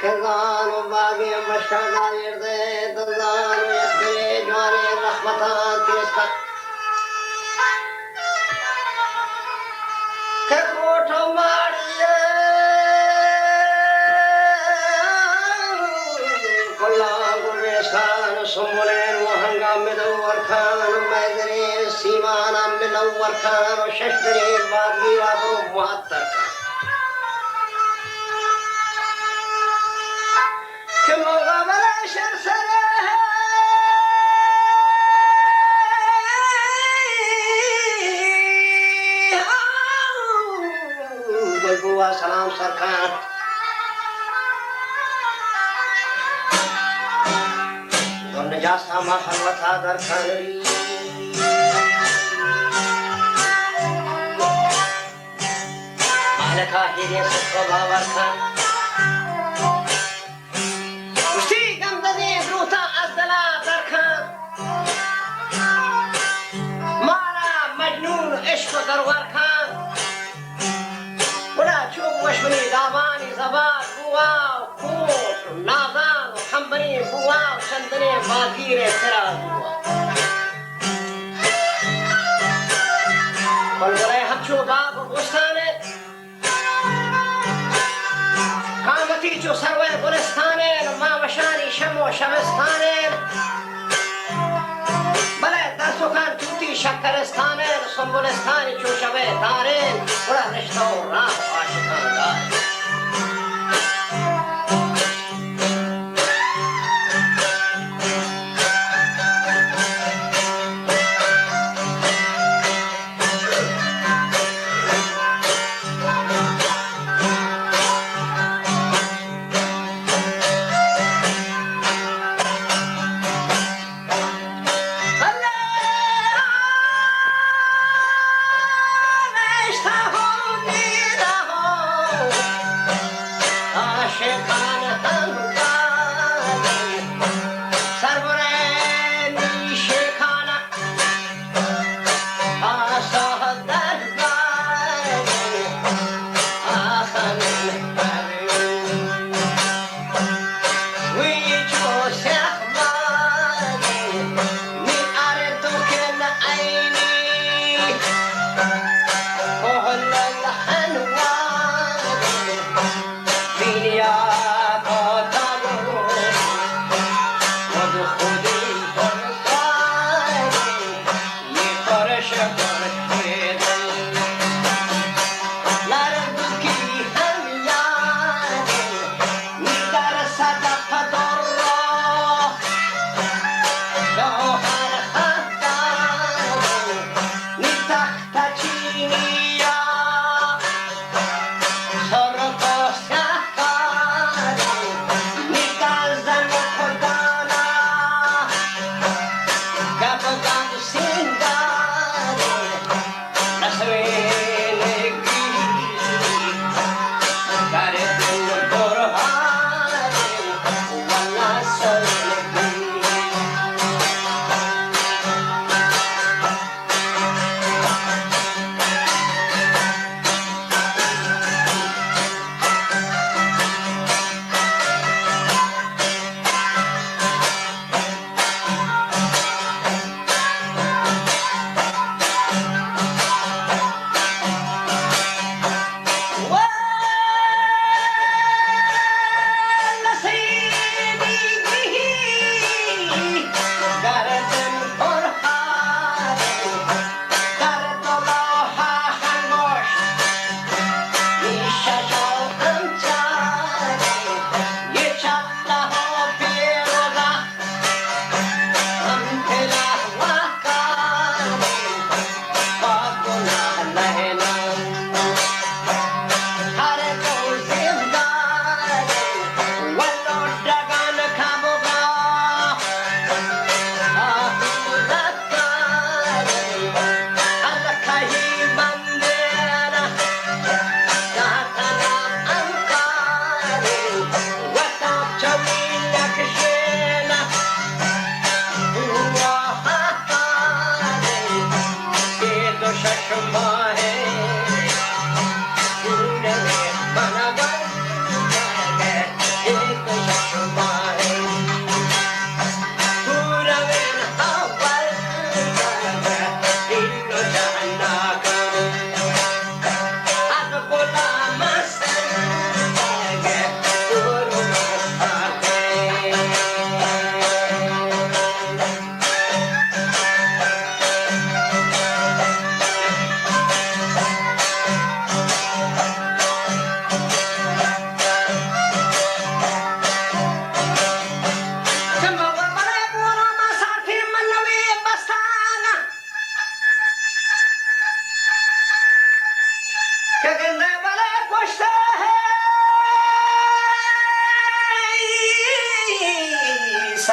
خزان و باقی مشکل یرده دلدان و یخبری جوانی رحمتان تیسکن که کوٹو ماریه کلا گوشکان سنبولین و هنگام مدور کان و میدرین سیمانم منور کان و ششدرین باقی رابو معطر کان که مقابل شرسره بلبوا سلام سرکان دون نجاستا ما خلوتا در کانری مالکا هیرین سکو باور کان وشتی گم دادی روتا از دلا در کان مارا مجنون عشق و درور کان بڑا چوب وشمنی دامانی زبان بواو کوش و نازان و خمبنی بواو چندنی باگیر ترا بواو بلگره همچو باغ و بستانه قامتی چو سروه گلستانه ماوشانی شم و شبستانه بله در سکان توتی شکرستانه سنبولستانی چو شبه تاره بڑا رشتہ و راه عاشقان دار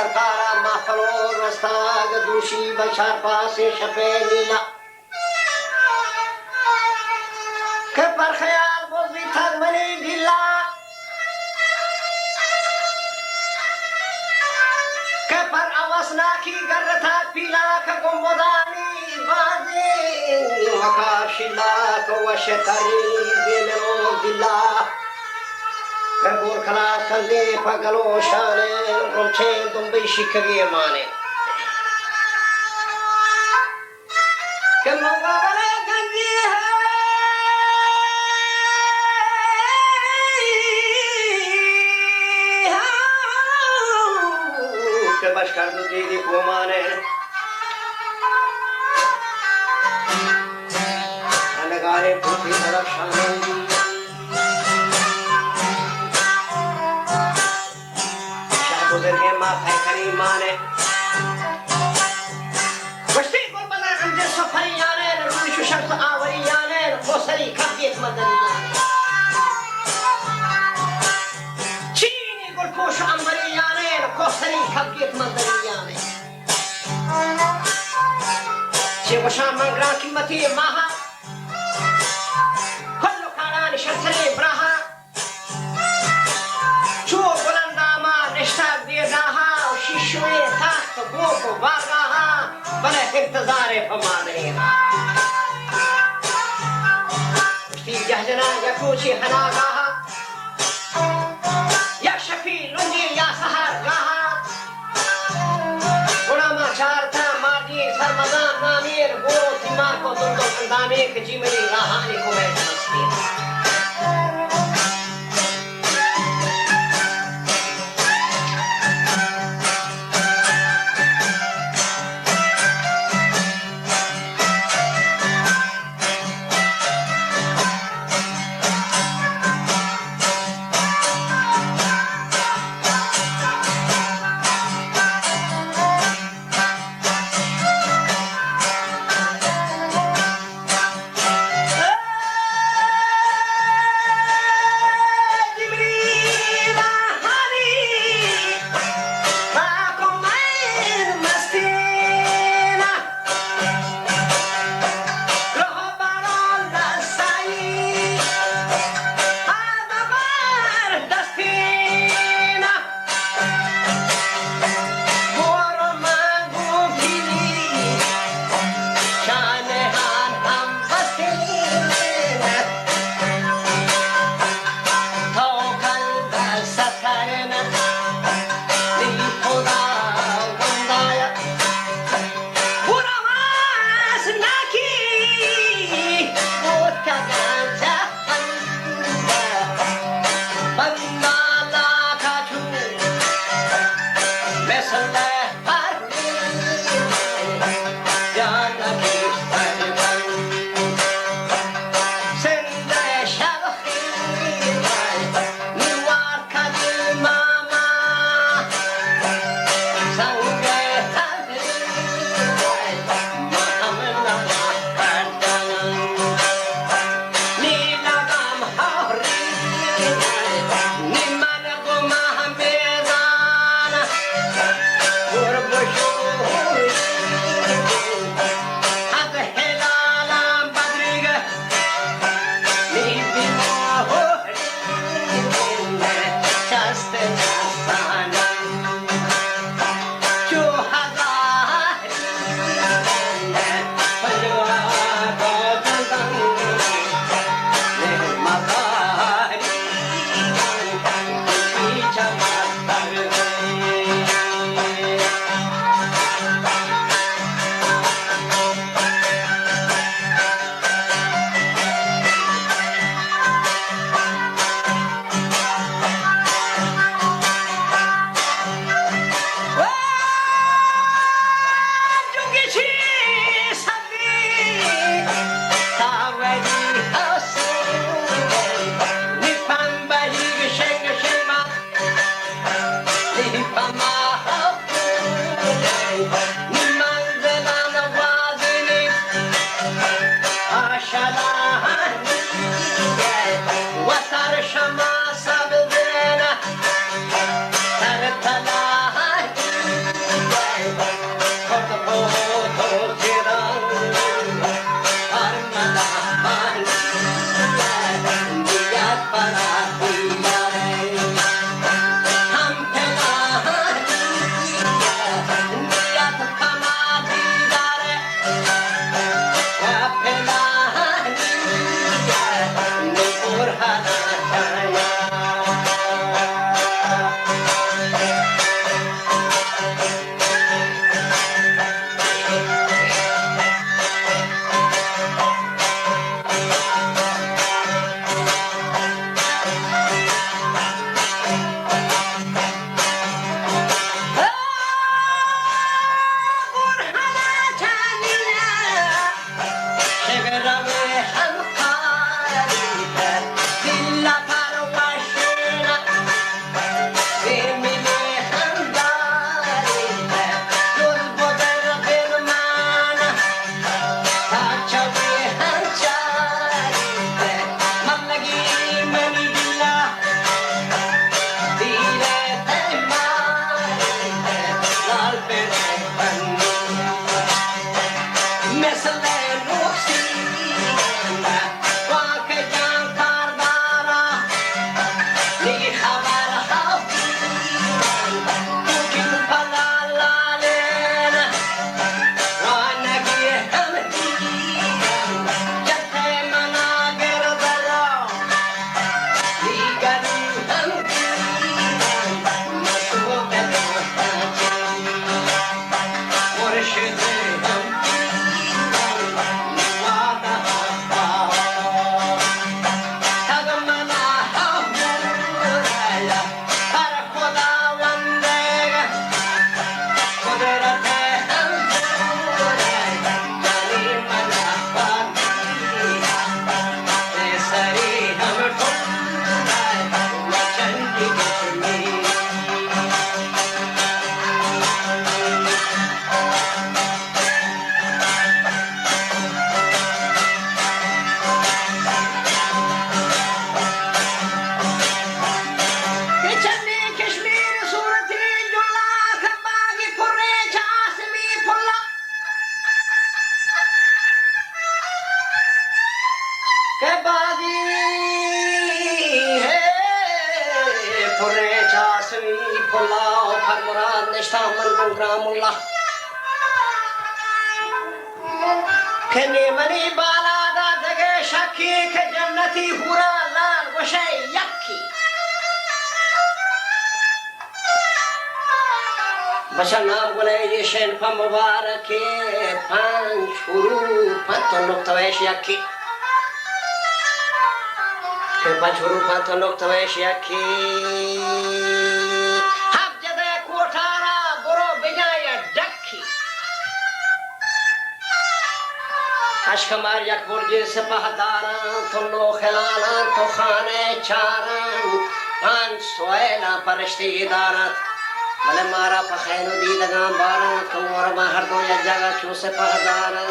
सरकारा माफलो रस्ताग दूषी बचार पासे शपे नीला के पर ख्याल बोली थक मनी ढीला के पर अवसना की गर था पीला का गुम्बदानी बाजे वकाशिला को वशतरी दिलो दिला Kebur kala kalde pagalo shane romche dumbai shikage mane kemoga bale ganji hai ke bashkar du didi ko mane anagare puthi taraf shane Uderge ma faikari mane Washti gurbana amjad safari yane Ruishu shams awari yane Khosari khabiyat madani yane Chini gulposhu ambari yane Khosari khabiyat madani yane Che washan mangra kimmati maha Kullu karani shansari braha شوي تحت فوق وبرها بلا انتظار فمانين اشتي جهجنا يكوشي حناقاها يا شفي لندي يا سهر قاها ولما شارتا ماجي سرمضان نامير بورو تمار کو دندو اندامي کجیمنی راہانی کو میں مسکین मुराद निष्ठा मन ग्रामुल्लाह खने money बाला दा दगे shaky के जन्नती हुरा लाल वशे यक्की बशा नाम गुने ये शेन पा मुबारक पांच हुरू पत्तो नुक्ता वैश यक्की पांच हुरू पत्तो नुक्ता वैश यक्की हब जदे कोठारा बुरो बिजाया डक्की अशकमार यक बुर्ज सिपहदारा तो नो खिलाना तो खाने चारन पांच सोएला परश्ती इदारत भले मारा पखैनो दी दगा बारा कमोर बाहर दो या जगह चूसे पहदारन